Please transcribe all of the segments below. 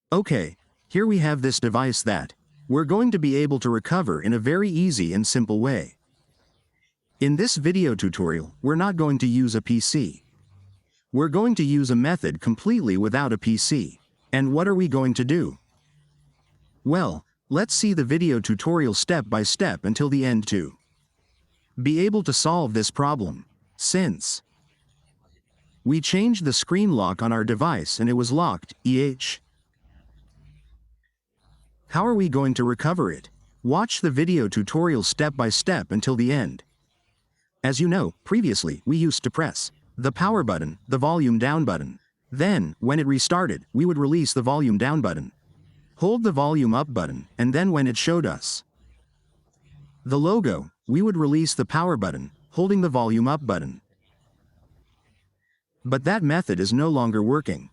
Okay, here we have this device that we're going to be able to recover in a very easy and simple way. In this video tutorial, we're not going to use a PC. We're going to use a method completely without a PC. And what are we going to do? Well, let's see the video tutorial step by step until the end to be able to solve this problem. Since we changed the screen lock on our device and it was locked, how are we going to recover it? Watch the video tutorial step by step until the end. As you know, previously, we used to press the power button, the volume down button. Then, when it restarted, we would release the volume down button, hold the volume up button, and then when it showed us the logo, we would release the power button, holding the volume up button. But that method is no longer working.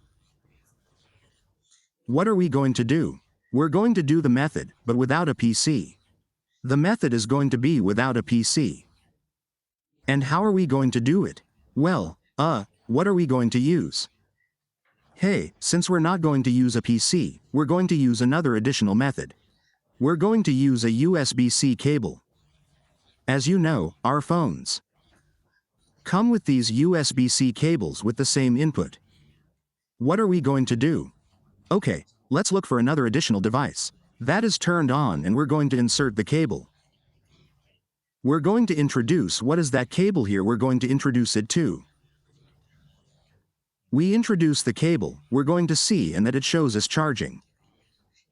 What are we going to do? We're going to do the method, but without a PC. The method is going to be without a PC. And how are we going to do it? Well, what are we going to use? Hey, since we're not going to use a PC, we're going to use another additional method. We're going to use a USB-C cable. As you know, our phones come with these USB-C cables with the same input. What are we going to do? Okay, let's look for another additional device. That is turned on and we're going to insert the cable. We're going to introduce what is that cable here we're going to introduce it to. We introduce the cable, we're going to see and that it shows us charging.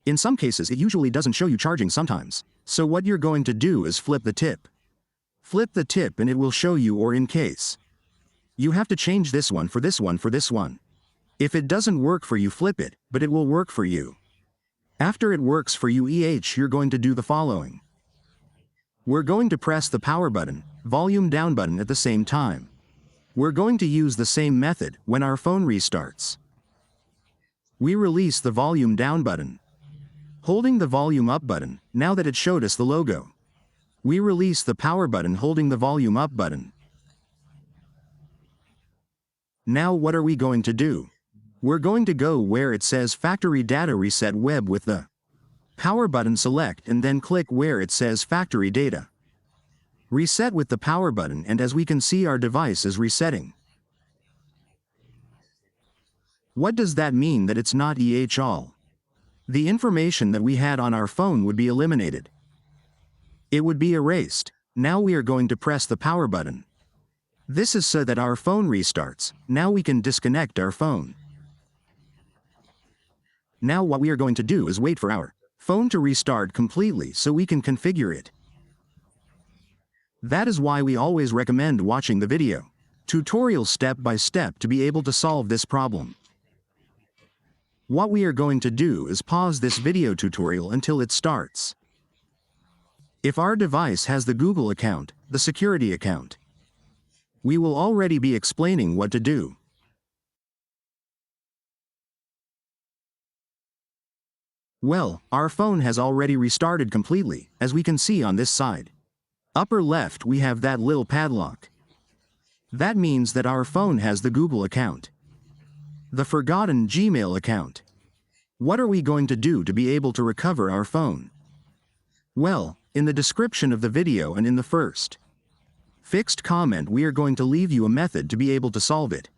In some cases it usually doesn't show you charging sometimes. So what you're going to do is flip the tip. Flip the tip and it will show you, or in case you have to change this one for this one for this one. If it doesn't work for you, flip it, but it will work for you. After it works for you, you're going to do the following. We're going to press the power button, volume down button at the same time. We're going to use the same method when our phone restarts. We release the volume down button, holding the volume up button, now that it showed us the logo. We release the power button holding the volume up button. Now what are we going to do? We're going to go where it says Factory Data Reset Web with the power button select and then click where it says Factory Data Reset with the power button, and as we can see our device is resetting. What does that mean? That it's not all. The information that we had on our phone would be eliminated. It would be erased. Now we are going to press the power button. This is so that our phone restarts. Now we can disconnect our phone. Now what we are going to do is wait for our phone to restart completely so we can configure it. That is why we always recommend watching the video tutorial step by step to be able to solve this problem. What we are going to do is pause this video tutorial until it starts. If our device has the Google account, the security account, we will already be explaining what to do. Well, our phone has already restarted completely, as we can see on this side. Upper left we have that little padlock. That means that our phone has the Google account. The forgotten Gmail account. What are we going to do to be able to recover our phone? Well, in the description of the video and in the first fixed comment we are going to leave you a method to be able to solve it.